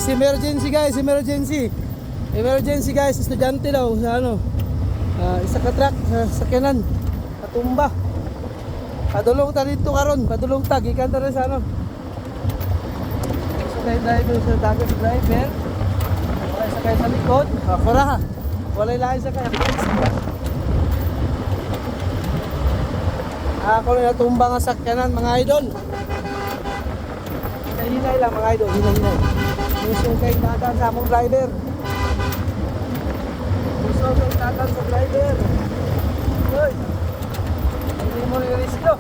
guys, emergency guys, estudyante daw sa ano, isa ka truck sa sakyanan, natumba. Padulong ta dito karon, padulong ta gikan ta rin sa ano. Sakay driver sa dagat, driver. Wala sakay sa likod, kura. Wala lain sakay. Ako na natumba nga sakyanan mga idol. Hinay lang mga idol, hinay. Gusto kay dadan sa among driver. Gusto kay dadan sa driver. Hoy. Hindi mo i-risko.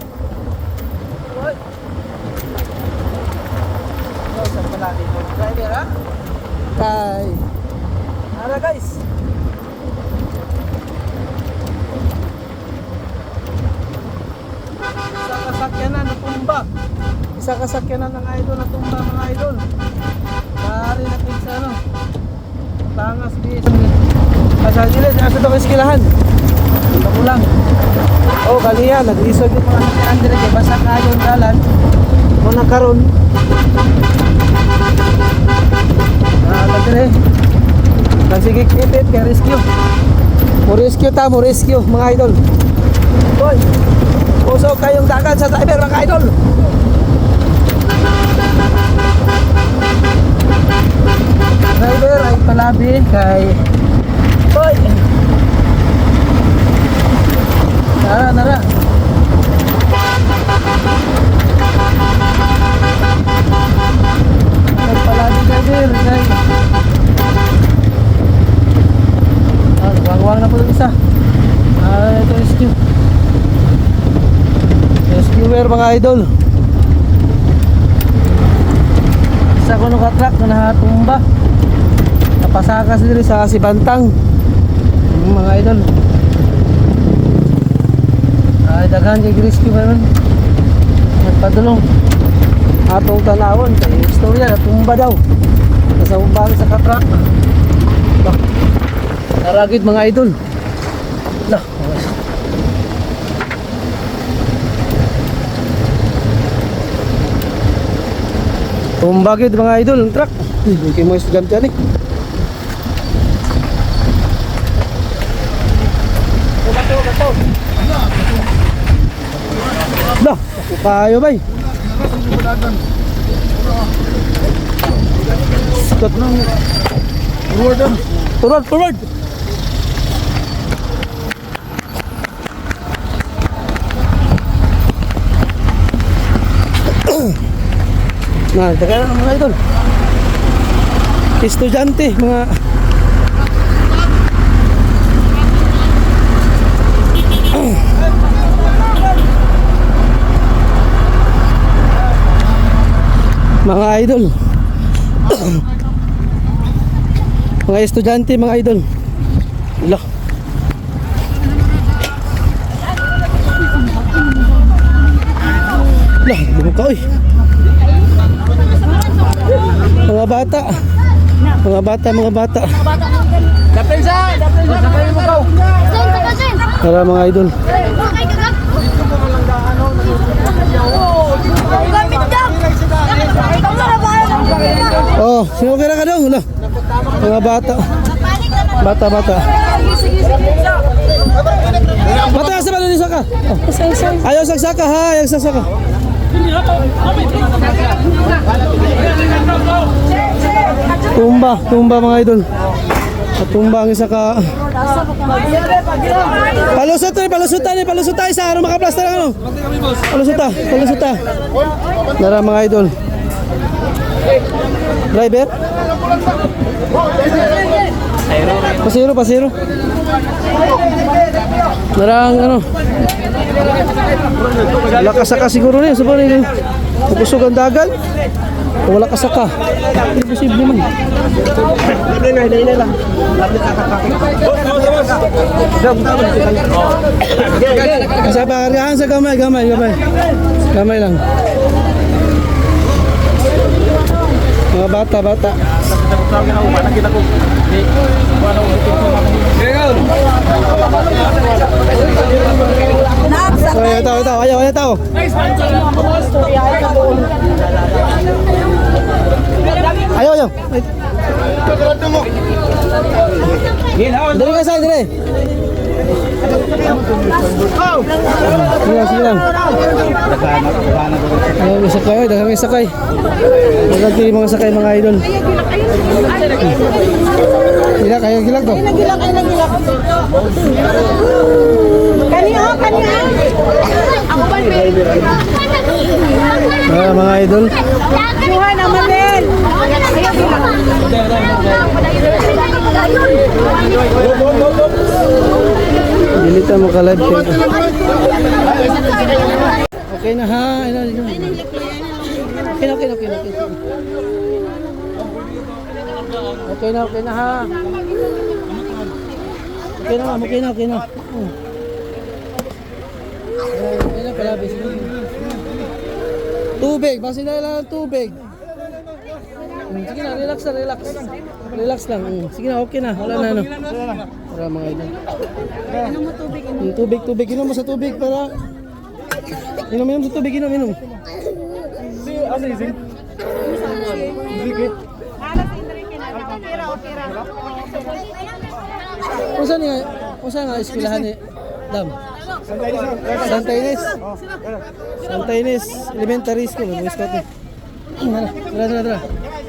Hoy. So, saan pala dito? Driver ha? Kay. Ara guys. Isa kasakyanan natumba. Isa kasakyanan ng idol natumba mga idol. Pari natin sa ano. Tangas bis. Kasagilit, nasa ito kiskilahan. Ito ko lang. Oh, kaliya, nag-isog yung mga sakyanan dire kay basa kayo ang dalan. Muna karon. Dire. Nagsigig ipit kay rescue. Mo rescue mga idol. Hoy. Usog kayong dagan sa driver mga idol. Driver ay palabi kay Hoy. Nara. Ay palabi driver kay wang na po isa. Ito rescue. Rescuer mga idol. Isa ko nung katrak na natumba. Napasakas diri sa Sibantang. Mga idol. Ay daghan kay rescue ba nun? Nagpadulong. Atong tanawon kay istorya natumba daw. Nasa umbang sa katrak. Naragid mga idol. Lah. Tumbagid mga idol ng truck. Hindi mo estudyante ani. Bato. Lah, ako kayo bay. Sikat ng forward. Nah, teka lang mga idol. Estudyante, mga mga idol. Mga estudyante, mga idol. Lah. Lah, buka oy. Mga bata. Dapensa kayo mo ko. Tara mga idol. Oh, sino kira ka daw? Mga bata. Bata. Bata sa balo ni saka. Ayaw sagsaka ha, ayaw sagsaka. Tumba mga idol. Tumba ang isa ka. Palusot tayo sa ano makaplaster ano. Palusuta. Nara mga idol. Driver. Pasiro. Narang ano. Wala kasaka siguro niya. Sabi niya. Pupusog ang dagan. Wala kasaka. Imposible man. Hinay lang. Sabargahan sa gamay. Gamay lang. Mga bata. Ito. Ayaw tao. Ayaw. dire. Sige lang. May sakay, may sakay. Magagili mga sakay mga idol. Gilak, ayaw gilak to. Kaniya. Ako ba Mga idol. Juhan naman din. Dilita mo ka live kayo. Okay na ha. Okay na ha. Okay na. Okay na palabis. Tubig, basi na lang tubig. Sige na, relax. Relax lang. Sige na, okay na. Wala na ano. Para mga idol. Inom mo tubig. Tubig. Inom mo sa tubig para... Inom sa tubig, inom. Kung saan nga eskwelahan ni Dam? Santa Ines Elementary School. Tara.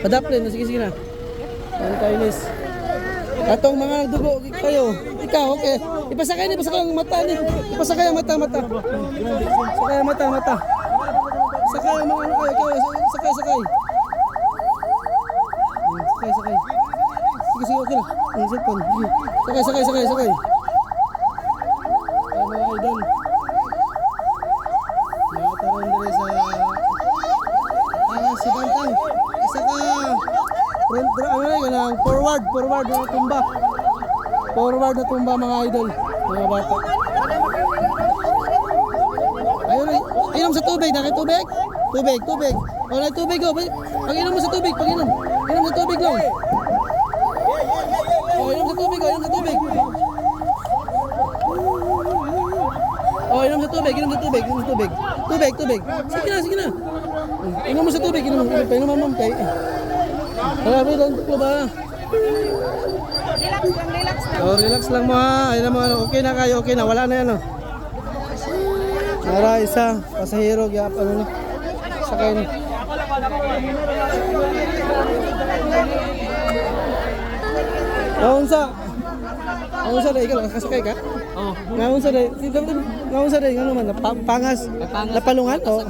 Padaplin, sige na. Santa Ines. Atong mga dugo kayo. Ikaw, okay. Ipasakay ang mata ni. Ipasakay ang mata. Sakay ang mata. Sakay ang mga ano kayo. Sakay. Sakay. Sige, okay na. Ang cellphone. Sakay. Mga idol. Nakataroon din sa si Bantang. Isa ka forward na tumba. Forward na tumba mga idol. Mga bata. Ayun, inom sa tubig. Nakitubig? Tubig. Wala tubig. Pag inom mo sa tubig. Inom sa tubig lang. Inom sa tubig. Inom sa tubig. Tubig. Sige na. Inom mo sa tubig. Inom mo kay. Grabe lang ko ba? Relax lang mo ha. Ayun mo, okay na kayo. Okay na. Wala na yan. Nara isa. Pasahero. Ano na. Sakay na. Ngaunsa dahil ikaw nakasakay ka? Oo. Ngaunsa dahil ano man, pangas, napalungan? O,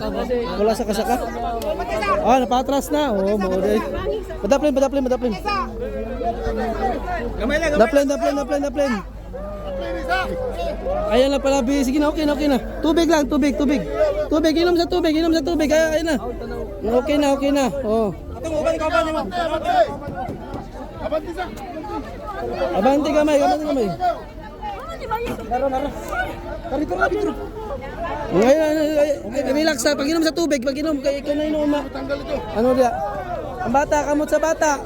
wala sa kasaka? Napatras na. Oo, maoday. Madaplen. Daplen. Ayan na pala, sige na, okay na. Tubig lang. Inom sa tubig. Ayan na. Okay na. Oo. Abante kamay. Ngayon, relax ha. Pag-inom sa tubig, kay ikaw na inom. Ano dia? Ang bata, kamot sa bata.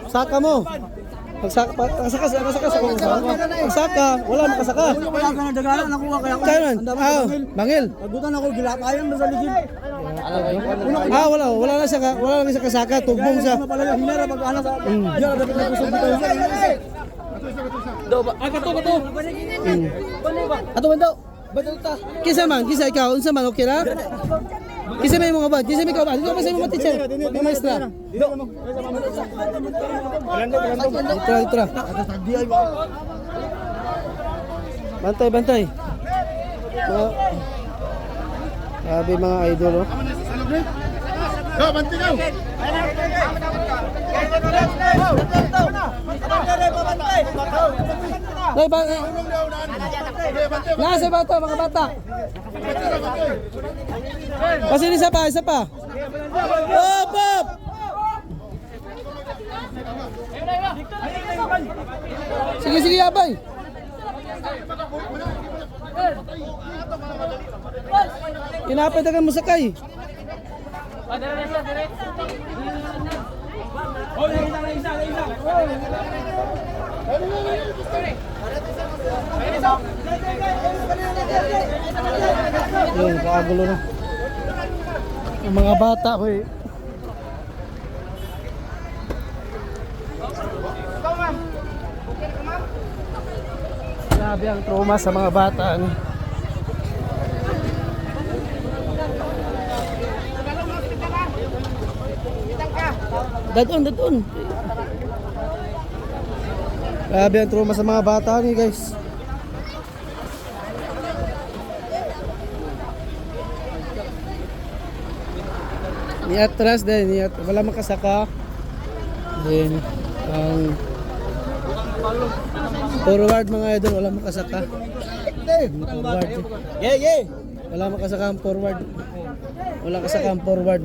Saka mo. Pagsaka, wala makasaka. Kaya bangil. Agutan ako gilatayan sa ligid. Wala na siya kasaka, tugbong siya. Hinara pag anak sa. Diyan dapat nagusog dito. Kato. Ato man daw. Kisa ikaw, unsa man okay ra? Kisa may mga bad, Ikaw ba sa mga teacher? May maestra. Itra. Bantay. Sabi mga idol, oh. Bantay daw. Nasa bata, mga bata. Pasini isa pa. Pop! Sige, abay. Kinapadagan mo sakay. Yun, kagulo na. Yung mga bata ko eh. Grabe ang trauma sa mga bata. Ano? Dadon. Grabe ang trauma sa mga bata ni guys. Niatras din, wala makasaka. Then, ang forward mga idol, wala makasaka. Forward. Yeah. Wala makasaka ang forward. Wala kasaka ang forward.